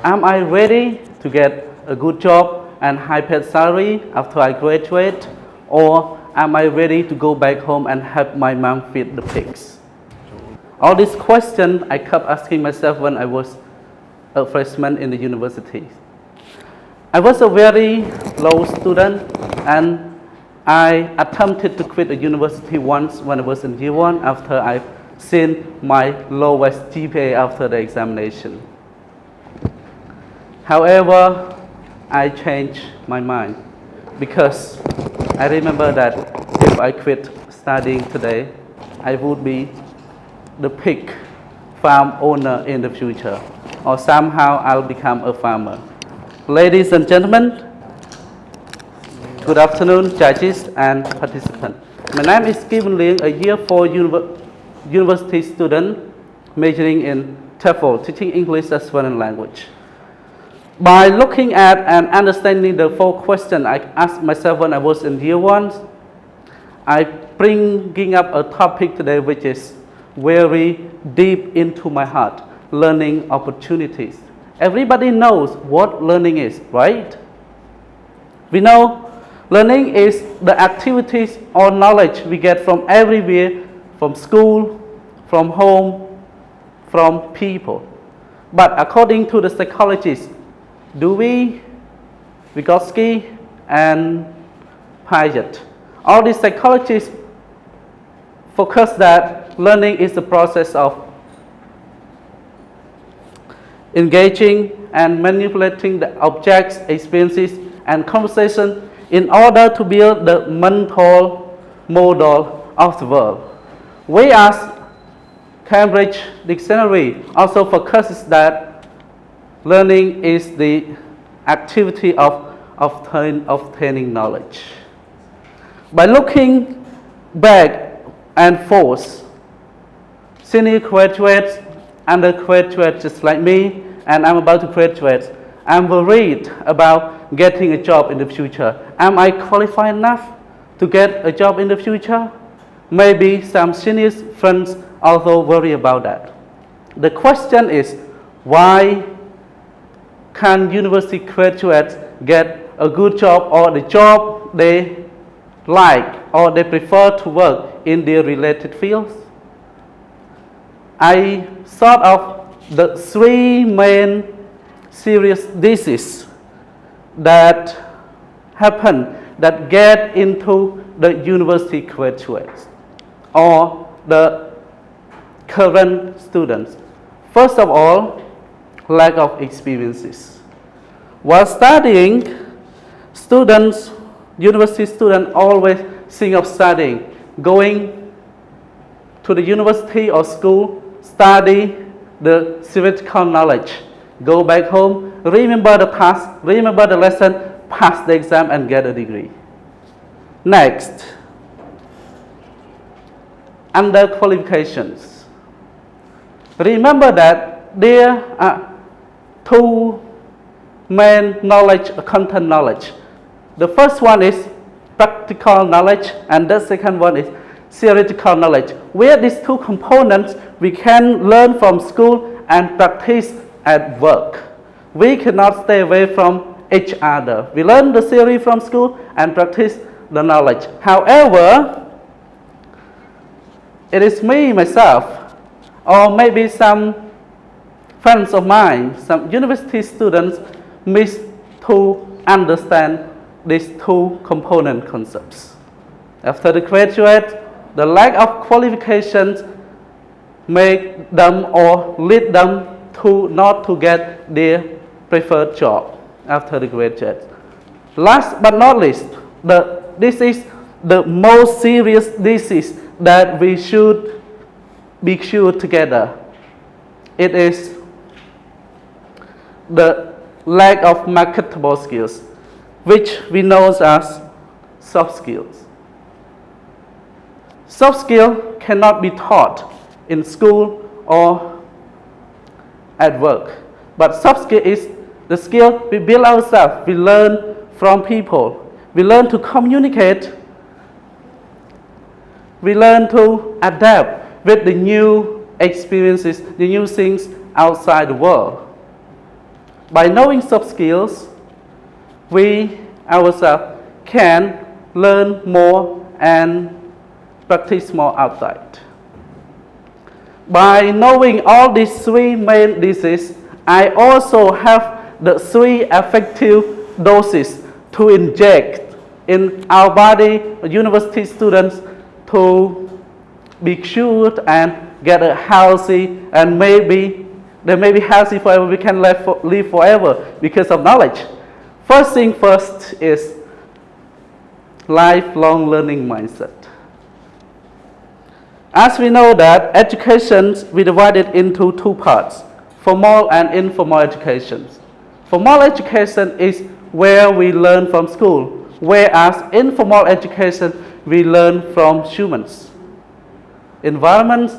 Am I ready to get a good job and high-paid salary after I graduate? Or am I ready to go back home and help my mom feed the pigs? All these questions I kept asking myself when I was a freshman in the university. I was a very low student, and I attempted to quit the university once when I was in year one after I've seen my lowest GPA after the examination. However, I changed my mind because I remember that if I quit studying today, I would be the pig farm owner in the future, or somehow I'll become a farmer. Ladies and gentlemen, good afternoon, judges and participants. My name is Kevin Liang, a year 4 university student majoring in TEFL, teaching English as foreign language. By looking at and understanding the 4 questions I asked myself when I was in year 1, I'm bringing up a topic today which is very deep into my heart, learning opportunities. Everybody knows what learning is, right? We know learning is the activities or knowledge we get from everywhere, from school, from home, from people. But according to the psychologists, Vygotsky and Piaget, all these psychologists focus that learning is the process of engaging and manipulating the objects, experiences, and conversation in order to build the mental model of the world. Whereas Cambridge Dictionary also focuses that learning is the activity of obtaining knowledge. By looking back and forth, senior graduates, undergraduates just like me, and I'm about to graduate, I'm worried about getting a job in the future. Am I qualified enough to get a job in the future? Maybe some senior friends also worry about that. The question is, why can university graduates get a good job or the job they like or they prefer to work in their related fields? I thought of the 3 main serious diseases that happen that get into the university graduates or the current students. First of all, lack of experiences. While studying, university students always think of studying, going to the university or school, study the theoretical knowledge, go back home, remember the past, remember the lesson, pass the exam and get a degree. Next, underqualifications. Remember that there are 2 main content knowledge. The first one is practical knowledge and the second one is theoretical knowledge. Where these 2 components we can learn from school and practice at work. We cannot stay away from each other. We learn the theory from school and practice the knowledge. However, it is myself, or maybe some friends of mine, some university students miss to understand these 2 component concepts. After the graduate, the lack of qualifications make them or lead them to not to get their preferred job after the graduate. Last but not least, this is the most serious disease that we should be cured together. It is the lack of marketable skills, which we know as soft skills. Soft skill cannot be taught in school or at work, but soft skill is the skill we build ourselves. We learn from people. We learn to communicate. We learn to adapt with the new experiences, the new things outside the world. By knowing soft skills, we ourselves can learn more and practice more outside. By knowing all these three main diseases, I also have the three effective doses to inject in our body, university students, to be cured and get a healthy, and maybe they may be healthy forever, we can live forever because of knowledge. First thing first is lifelong learning mindset. As we know that education, we divide it into two parts, formal and informal education. Formal education is where we learn from school, whereas informal education, we learn from humans, environments,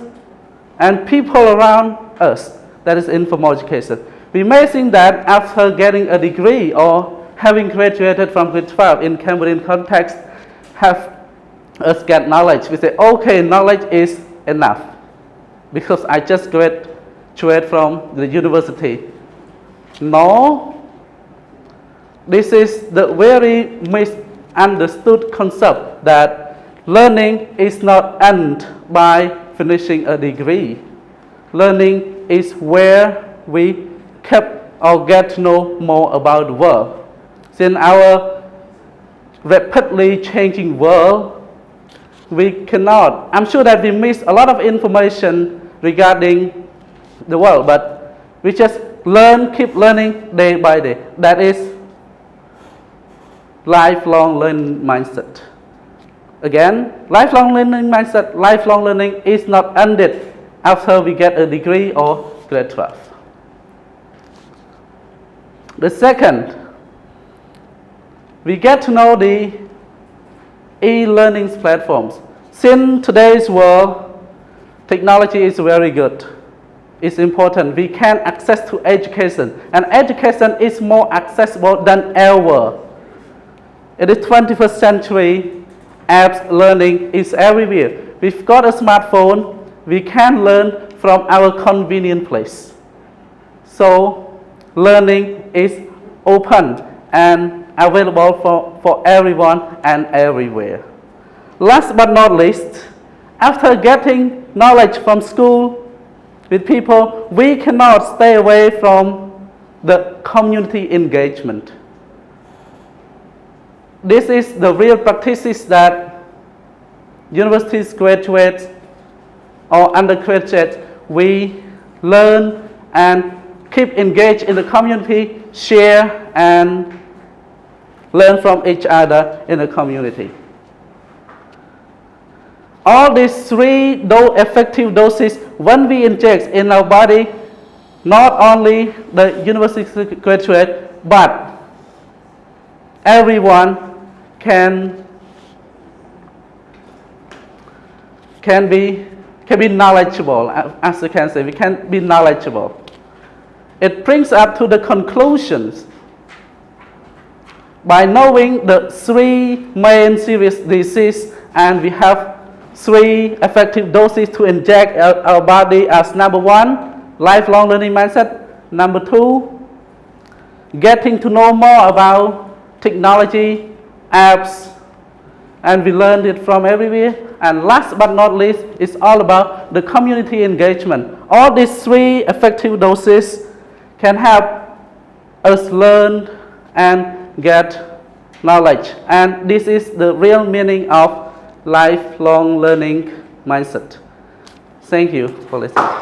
and people around us. That is informal education. We may think that after getting a degree or having graduated from grade 12 in Cambodian context, have us get knowledge. We say, okay, knowledge is enough because I just graduated from the university. No, this is the very misunderstood concept that learning is not end by finishing a degree. Learning is where we kept or get to know more about the world. In our rapidly changing world, we cannot, I'm sure that we miss a lot of information regarding the world, but we just keep learning day by day. That is lifelong learning mindset. Again, lifelong learning mindset, lifelong learning is not ended after we get a degree or grade 12. The second, we get to know the e-learning platforms. Since today's world, technology is very good. It's important. We can access to education, and education is more accessible than ever. In the 21st century, apps learning is everywhere. We've got a smartphone, we can learn from our convenient place. So learning is open and available for everyone and everywhere. Last but not least, after getting knowledge from school with people, we cannot stay away from the community engagement. This is the real practices that universities graduates or undergraduates, we learn and keep engaged in the community, share and learn from each other in the community. All these three effective doses, when we inject in our body, not only the university graduate, but everyone can be knowledgeable, as you can say, we can be knowledgeable. It brings us to the conclusions. By knowing the three main serious diseases, and we have three effective doses to inject our body as number one, lifelong learning mindset. Number two, getting to know more about technology, apps, and we learned it from everywhere. And last but not least, it's all about the community engagement. All these three effective doses can help us learn and get knowledge. And this is the real meaning of lifelong learning mindset. Thank you for listening.